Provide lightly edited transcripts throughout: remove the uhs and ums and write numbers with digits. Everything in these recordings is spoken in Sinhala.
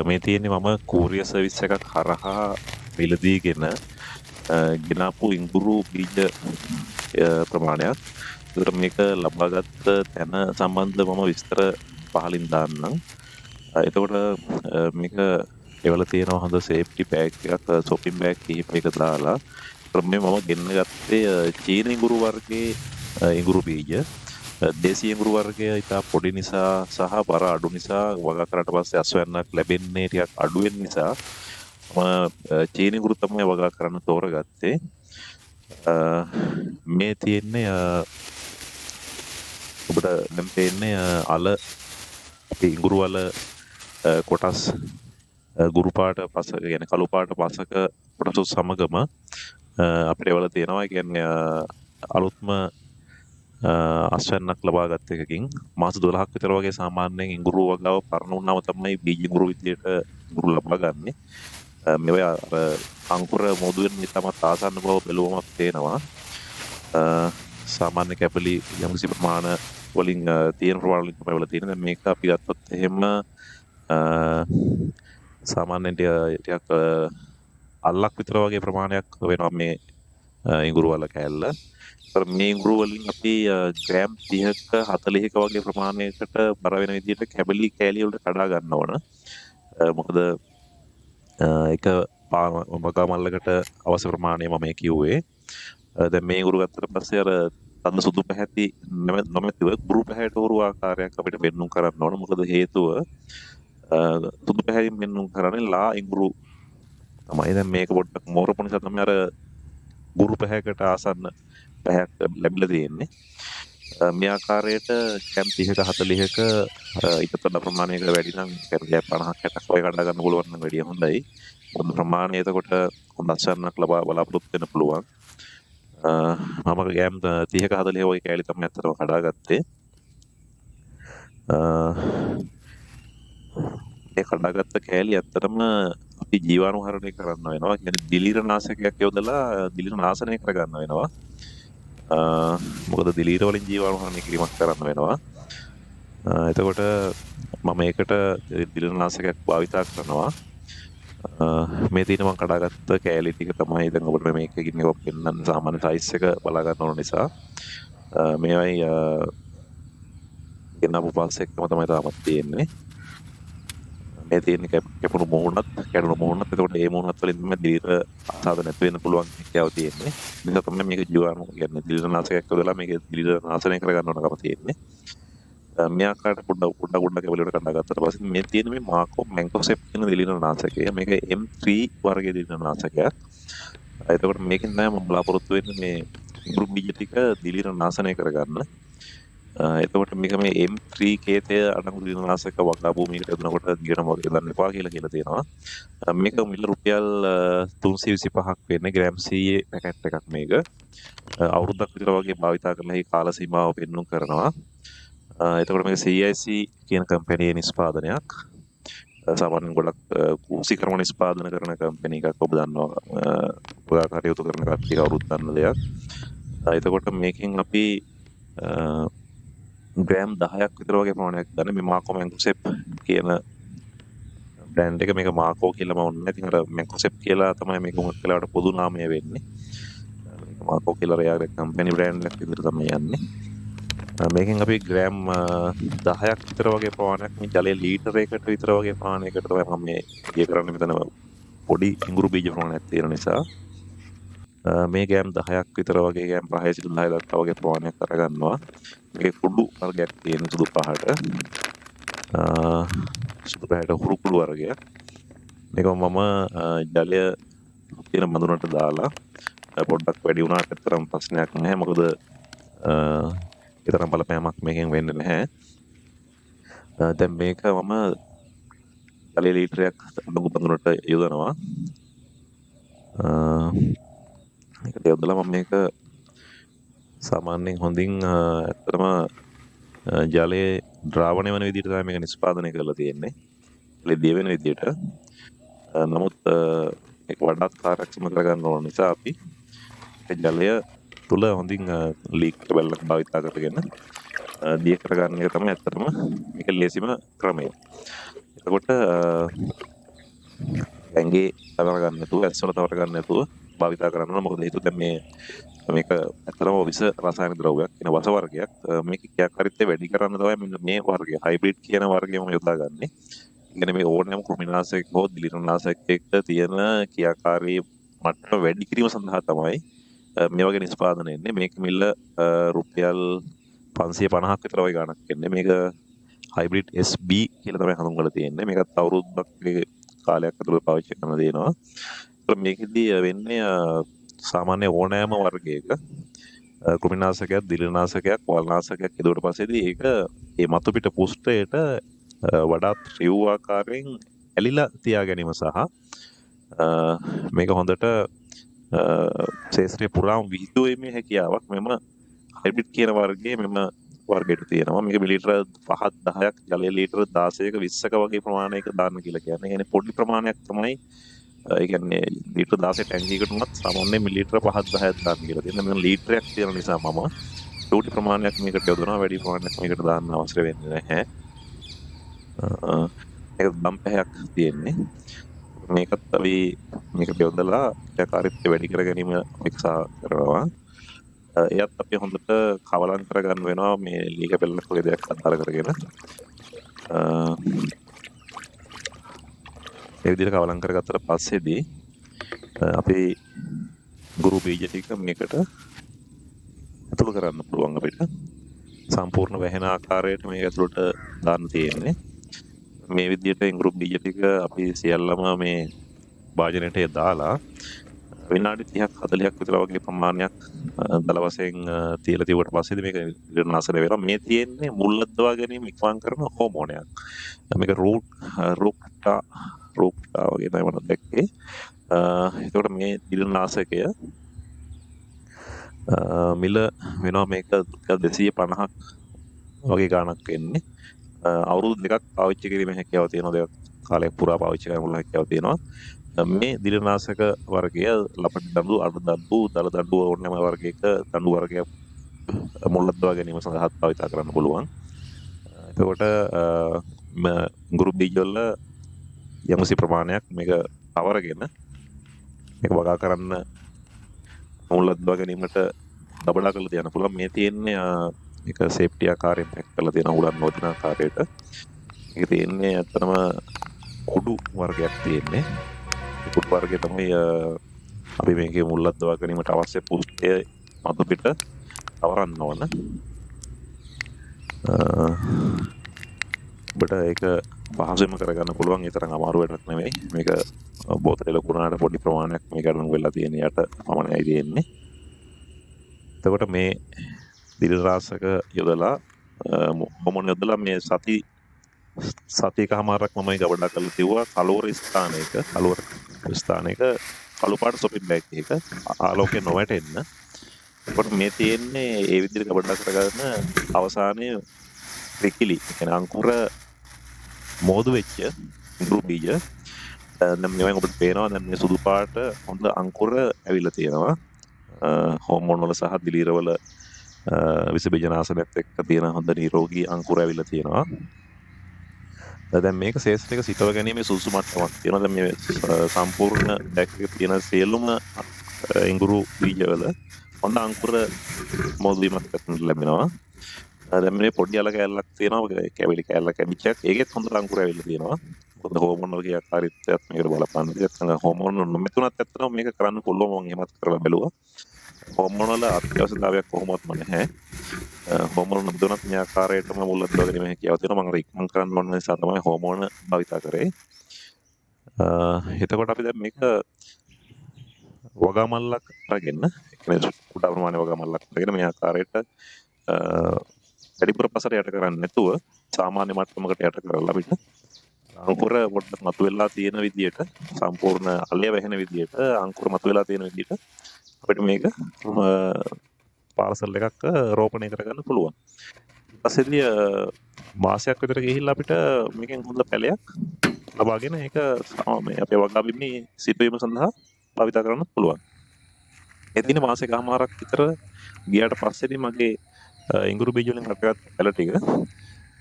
මේ තියෙන්නේ මම කූරිය සර්විස් එකක් හරහා මිලදීගෙන ගෙනාපු ඉඟුරු බීජ ප්‍රමාණයක්. ඒතර මේක ලබාගත් තැන සම්බන්ධව මම විස්තර පහලින් දාන්නම්. එතකොට මේක එවල තියෙනවා හොඳ සේෆ්ටි බෑග් එකක් සොපින් බෑග් කිහිපයක දාලා. ඒතර මේ මම ගෙන්න ගත්තේ චීන ඉඟුරු වර්ගයේ ඉඟුරු බීජ. දේශීය ඉඟුරු වර්ගය ඉතා පොඩි නිසා සහ බර අඩු නිසා වගා කරාට පස්සේ අස්වැන්නක් ලැබෙන්නේ ටිකක් අඩු වෙන නිසා මම චීන ඉඟුරු තමයි වගා කරන්න තෝරගත්තේ. මේ තියෙන්නේ ඔබට දැන් පේන්නේ අල අපේ ඉඟුරු වල කොටස් ගුරු පාට පසක කියන්නේ කළු පාට පසක කොටස සමගම අපිට ඒවල තියෙනවා. ඒ කියන්නේ අලුත්ම අස්වැන්නක් ලබා ගත්ත එකකින් මාස 12ක් විතර වගේ සාමාන්‍යයෙන් ඉඟුරු වගාව පරණ වුණාම තමයි බීජ ඉඟුරු විදියට ඉඟුරු ලබා ගන්නෙ. මේවා අංකුර මොදු වෙන ඉතාමත් ආසන්න බව බැලුවමක් තේනවා. සාමාන්‍ය කැපලි යම්කිසි ප්‍රමාණ වලින් තියෙන ප්‍රමාණ වලින් තමයි වල තියෙන්නේ. දැන් මේක අපි ගත්තොත් එහෙම සාමාන්‍යයෙන් ටිකක් අල්ලක් විතර වගේ ප්‍රමාණයක් වෙනවා මේ ඉඟුරු වල කෑල්ල. මේ ඉඟුරු වලින් අපි ග්‍රෑම් 30ක 40ක වගේ ප්‍රමාණයකට බර වෙන විදිහට කැබලි කෑලි වලට කඩා ගන්න ඕන. මොකද එක වගා මල්ලකට අවශ්‍ය ප්‍රමාණය මම කිව්වේ. දැන් මේ ඉඟුරු ගත්තට පස්සේ අර තද සුදු පැහැති නොමැතිව ගුරු පැහැයට උරු ආකාරයක් අපිට පෙන්눔 කරන්න ඕන. මොකද හේතුව සුදු පැහැයෙන් පෙන්눔 කරන්නේ ලා ඉඟුරු තමයි. දැන් මේක පොඩ්ඩක් මෝරපු නිසා තමයි අර ගුරු පැහැයකට ආසන්න පැහැයක් ලැබිලා තියෙන්නේ. මේ ආකාරයට ග්‍රෑම් 30ක 40ක ඊටතර ප්‍රමාණයක වැඩි නම් ග්‍රෑම් 50ක් 60ක් වගේ කඩා ගන්න පුළුවන් නම් වැඩිය හොඳයි. මොකද ප්‍රමාණය එතකොට හොඳ අස්වැන්නක් බලාපොරොත්තු වෙන්න පුළුවන්. මම ග්‍රෑම් 30ක 40 වගේ කෑලි තමයි අතරම කඩාගත්තේ. මේ කඩාගත්ත කෑලි ඇත්තටම අපි ජීවාණුහරණය කරන්න වෙනවා. කියන්නේ දිලීර නාශකයක් යොදලා දිලීර නාශනය කරගන්න වෙනවා. මොකද දිලීර වලින් ජීවාණුහරණය කිරීමක් කරන්න වෙනවා. එතකොට මම ඒකට දිලීර නාශකයක් භාවිතා කරනවා. මේ තියෙන මම කඩාගත්ත කෑලි ටික තමයි දැන් ඔබට මේකකින් එක පෙන්නන්න සාමාන්‍ය සයිස් එක බලා ගන්න ඕන නිසා මේවයි ගෙනපු පාස් එකම තමයි තාමත් තියෙන්නේ. මේ තියෙන කැපුණු මුහුණත් කැඩුණු මුහුණත් එතකොට ඒ මුහුණත් වලින් තමයි දිලීර ආසාද නැති වෙන්න පුළුවන් හැකියාව තියෙන්නේ. නිසා තමයි මේක ජීවාණු කියන්නේ දිලීර නාශකයක් යොදලා මේක දිලීර නාශනය කර ගන්න ඕනකම තියෙන්නේ. මේ ආකාරයට පොඩ්ඩක් කැබලි වලට කඩාගත්තට පස්සේ මේ තියෙන මේ මාකෝ මැන්කෝසෙප් කියන දිලීර නාශකය මේක M3 වර්ගයේ දිලීර නාශකයක්. එතකොට මේකෙන් තමයි මම බලාපොරොත්තු වෙන්නේ මේ ඉඟුරු බීජ ටික දිලීර නාශනය කරගන්න. එතකොට මේක මේ M3 කේතය අඩංගු දිලීර නාශක වගා භූමියකට යොදනකොට දිගටම වගේ දාන්න එපා කියලා තියෙනවා. මේක මිල රුපියල් 325ක් වෙන්නේ ග්‍රෑම් 100 පැකට් එකක් මේක. අවුරුද්දක් විතර වගේ භාවිතා කරලා මේ කාල සීමාව පෙන්වන්න කරනවා. එතකොට මේක CIC කියන කම්පැනියේ නිෂ්පාදනයක්. සාමාන්‍යයෙන් ගොඩක් කෘෂිකර්ම නිෂ්පාදන කරන කම්පැනි එකක් ඔබ දන්නවා. ඔයා කටයුතු කරන කට්ටිය කවුරුත් දන්න දෙයක්. එතකොට මේකෙන් අපි ග්‍රෑම් 10ක් විතර වගේ ප්‍රමාණයක් ගන්න මේ මාකෝ මැන්කෝසෙප් කියන බ්‍රෑන්ඩ් එක. මේක මාකෝ කියලා මම ඔන්නේ. ඉතින් අර මැන්කෝසෙප් කියලා තමයි මේක උගත් කලාවට පොදු නාමය වෙන්නේ. මේක මාකෝ කියලා එයාගේ කම්පැනි බ්‍රෑන්ඩ් එකක් විදිහට තමයි යන්නේ. මේකෙන් අපි ග්‍රෑම් 10ක් විතර වගේ ප්‍රමාණයක් මේ ජලයේ ලීටරයකට විතර වගේ ප්‍රමාණයකට තමයි මම මේ ඉය කරන්නේ. මෙතන පොඩි ඉඟුරු බීජ ප්‍රමාණයක් තියෙන නිසා මේ ග්‍රෑම් 10ක් විතර වගේ ග්‍රෑම් 5 සිට 10 දක්වා වගේ ප්‍රමාණයක් අරගන්නවා. මේකේ කුඩු වර්ගයක් තියෙන සුදු පහට හුරු කුඩු වර්ගයක්. මේක මම ජලය තියෙන මඳුනට දාලා පොඩ්ඩක් වැඩි වුණාට තරම් ප්‍රශ්නයක් නැහැ. මොකද ඒ තරම් බලපෑමක් මේකෙන් වෙන්නේ නැහැ. දැන් මේක මම ජලය ලීටරයක් අඩංගු මඳුනට යොදනවා. මේකට යොදලා මම මේක සාමාන්‍යයෙන් හොඳින් ඇත්තටම ජලයේ ද්‍රාවණය වෙන විදිහට තමයි මේක නිෂ්පාදනය කරලා තියෙන්නේ. ලෙදිය වෙන විදිහට. නමුත් ඒක වඩාත් කාර්යක්ෂම කරගන්න ඕන නිසා අපි ජලය තුල හොඳින් ලීක් බැලක් භාවිතා කරගෙන දිය කරගන්න එක තමයි ඇත්තටම මේක ලේසිම ක්‍රමය. එතකොට ඇඟේ තවර ගන්න නැතුව ඇස්වල තවර ගන්න නැතුව භාවිතා කරන්න ඕන. මොකද හේතුව දැන් මේක ඇත්තටම විස රසායන ද්‍රව්‍යයක් කියන වස වර්ගයක්. මේක ක්‍රියාකාරීත්වය වැඩි කරන්න තමයි මෙන්න මේ වර්ගය හයිබ්‍රිඩ් කියන වර්ගයම යොදාගන්නේ. කියන්නේ මේ ඕනෑම කෘමිනාශකයක හෝ දිලිරනාශකයක තියෙන ක්‍රියාකාරී මට්ටම වැඩි කිරීම සඳහා තමයි මේ වගේ නිෂ්පාදන එන්නේ. මේක මිල්ල රුපියල් 550ක් විතර වගේ ගණක් එන්නේ. මේක හයිබ්‍රිඩ් SB කියලා තමයි හඳුන්වලා තියෙන්නේ. මේකත් අවුරුද්දක් කාලයක් ඇතුළත පාවිච්චි කරන දෙනවා. ඒත් මේකෙදී වෙන්නේ සාමාන්‍ය ඕනෑම වර්ගයක කෘමිනාශකයක්, දිලිරනාශකයක්, වල්නාශකයක් යෙදුවට පස්සේදී ඒක මේ මතු පිට පුෂ්ඨයට වඩාත් රියව් ආකාරයෙන් ඇලිලා තියා ගැනීම සහ මේක හොඳට ශේෂ්ත්‍රයේ පුරාම විහිදුවීමේ හැකියාවක් මෙම හයිබ්‍රිඩ් කියන වර්ගයේ මෙම වර්ගයට තියෙනවා. මේක මිලිලීටර 5ක් 10ක් ජලය ලීටර 16ක 20ක වගේ ප්‍රමාණයක දාන්න කියලා කියන්නේ. ඒ කියන්නේ පොඩි ප්‍රමාණයක් තමයි ඒ කියන්නේ ලීටර 16 ටැංකියකට උනත් සාමාන්‍ය මිලිලීටර 5ක් 10ක් දාන්න කියලා තියෙනවා. මෙන්න ලීටරයක් තියෙන නිසා මම චූටි ප්‍රමාණයක් මේකට යොදනවා. වැඩි ප්‍රමාණයක් මේකට දාන්න අවශ්‍ය වෙන්නේ නැහැ. ඒක දම් පැහැයක් තියෙන්නේ. මේකත් අපි මේකට යොදලා ක්‍රියාකාරීත්වය වැඩි කර ගැනීම අපේක්ෂා කරනවා. එයත් අපි හොඳට කවලම් කරගන්න වෙනවා මේ ලීක පෙළක් වගේ දෙයක් අදාළ කරගෙන. ඒ විදිහට කවලම් කරගත්තට පස්සේදී අපි ගුරු බීජ ටික මේකට ඇතුළු කරන්න පුළුවන් අපිට. සම්පූර්ණ වැහෙන ආකාරයට මේක ඇතුළට දාන්න තියෙන්නේ. මේ විදිහට ඉඟුරු බීජ ටික අපි සියල්ලම මේ භාජනයට දාලා විනාඩි 30ක් 40ක් විතර වගේ ප්‍රමාණයක් දල වශයෙන් තියලා තියුවට පස්සේදී මේක නිර්නාශනය වෙනවා. මේ තියෙන්නේ මුල්ලද්දවා ගැනීම ඉක්මන් කරන හෝමෝනයක්. මේක රූක්ටා වගේ තමයි මම දැක්කේ. එතකොට මේ නිර්නාශකය මිල වෙනවා මේක 250ක් වගේ ගාණක් වෙන්නේ. අවුරුදු දෙකක් පාවිච්චි කිරීමේ හැකියාව තියෙනවා. දෙක කාලයක් පුරා පාවිච්චි කරන්න හැකියාව තියෙනවා. මේ දිලිරනාශක වර්ගය ලපටි දඬු, අඩු දඬු, දල දඬු ඕනෑම වර්ගයක දඬු වර්ගයක් මුල්ලද්දවා ගැනීම සඳහා භාවිතා කරන්න පුළුවන්. එතකොට ගුරු බීජ වල යම්සි ප්‍රමාණයක් මේක අවරගෙන මේක වගා කරන්න මුල්ලද්දවා ගැනීමට දබඩා කරලා තියන්න පුළුවන්. මේ තියෙන්නේ ඒක සේෆ්ටි ආකාරයෙන් පැක් කරලා තියෙන උලන් නොදින ආකාරයට. මේක තියෙන්නේ අතරම කුඩු වර්ගයක් තියෙන්නේ. ඒ කුඩු වර්ගය තමයි අපි මේකේ මුල්ලද්දවා ගැනීමට අවශ්‍ය පුෂ්ඨය මතු පිට අවරන්න ඕන. ඔබට ඒක පහසුවෙන්ම කරගන්න පුළුවන්. ඒ තරම් අමාරු වැඩක් නෙවෙයි. මේක බෝතලේ ලකුණාට පොඩි ප්‍රමාණයක් මේක අරන් වෙලා තියෙන යට පමණයි තියෙන්නේ. එතකොට මේ දිලිරනාශක යොදලා මොමොන යොදලා මේ සතියකමාරක් මම ගබඩා කරලා තියුවා කලවර ස්ථානයක කළු පාට සොපින් බෑග් එකක ආලෝකය නොවැටෙන්න. ඒකට මේ තියෙන්නේ ඒ විදිහට ගබඩා කරගන්න අවසානයේ විකිලි කියන අංකුර මෝදු වෙච්ච ඉඟුරු බීජ. දැන් මේවෙන් ඔබට පේනවා දැන් මේ සුදු පාට හොඳ අංකුර ඇවිල්ලා තියෙනවා. හෝමෝන් වල සහ දිලීර වල විස බීජනාශනයත් එක්ක තියෙන හොඳ නිරෝගී අංකුර ඇවිල්ලා තියෙනවා. දැන් මේක ශේෂ්ත්‍රයක සිටව ගැනීමේ සුසු මට්ටමක් තියෙනවා. දැන් මේ සම්පූර්ණ බෑග් එකේ තියෙන සියලුම ඉඟුරු බීජවල හොඳ අංකුර මෝදු වීමක් ලැබෙනවා. දැන් මේ පොඩි අල කැලලක් තියෙනවා. කැවිලි කැලල කැඩිච්චක්. ඒකෙත් හොඳ අංකුර ඇවිල්ලා තියෙනවා. මොකද හෝමෝන් වල ක්‍රියාකාරීත්වයත් මේකට බලපාන විදිහට හෝමෝන් නොමැතුණත් ඇත්තටම මේක කරන්න පුළුවන්. මම එහෙමත් කරලා බැලුවා. හෝමෝන් වල අත්‍යවශ්‍යතාවයක් කොහොමවත්ම නැහැ. හෝමෝන් නොදුනත් මේ ආකාරයටම මුල්ලද්දවා ගැනීම හැකියාව තියෙනවා. මම ඉක්මන් කරන්න ඕන නිසා තමයි හෝමෝන භාවිතා කරේ. එතකොට අපි දැන් මේක වගාමල්ලක් අරගෙන කියන්නේ කුඩා ප්‍රමාණයේ වගාමල්ලක් අරගෙන මේ ආකාරයට වැඩිපුර පසට යට කරන්නේ නැතුව සාමාන්‍ය මට්ටමකට යට කරලා අපිට අංකුර පොඩ්ඩක් මතුවලා තියෙන විදියට සම්පූර්ණ අලය වැහෙන විදියට අංකුර මතුවලා තියෙන විදියට අපිට මේක පාර්සල් එකක් රෝපණය කරගන්න පුළුවන්. ඊපස්සේදී මාසයක් විතර ගිහිල්ලා අපිට මේකෙන් හොඳ පැලයක් ලබාගෙන ඒක මේ අපේ වගාබිමේ සිටුවීම සඳහා භාවිත කරන්න පුළුවන්. ඒ දින මාසෙකමාරක් විතර ගියාට පස්සේදී මගේ ඉඟුරු බීජ වලින් හටගත් පැල ටික.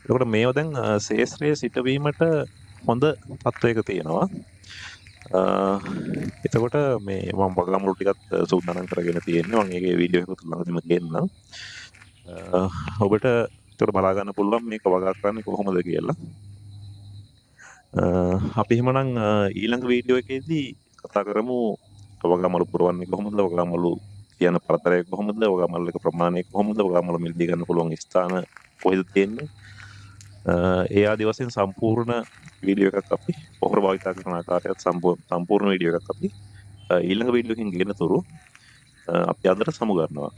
එතකොට මේව දැන් ශේෂ්ත්‍රයේ සිටවීමට හොඳ තත්ත්වයක තියෙනවා. එතකොට මේ මම වගාමුළු ටිකත් සූදානම් කරගෙන තියෙන්නේ. මම ඒකේ වීඩියෝ එකකුත් ළඟදිම ගේන්නම්. ඔබට ඒකට බලා ගන්න පුළුවන් මේක වගා කරන්නේ කොහොමද කියලා. අපි එහෙමනම් ඊළඟ වීඩියෝ එකේදී කතා කරමු වගාමුළු පුරවන්නේ කොහොමද, වගාමුළු තියන පරතරය කොහොමද, වගාමුළු එක ප්‍රමාණය කොහොමද, වගාමුළු මිලදී ගන්න පුළුවන් ස්ථාන කොහෙද තියෙන්නේ. ඒ ආදි වශයෙන් සම්පූර්ණ වීඩියෝ එකක් අපි පොහොර භාවිතා කරන ආකාරයත් සම්පූර්ණ වීඩියෝ එකක් අපි ඊළඟ වීඩියෝ එකකින් ගෙන තුරු අපි අදට සමු ගන්නවා.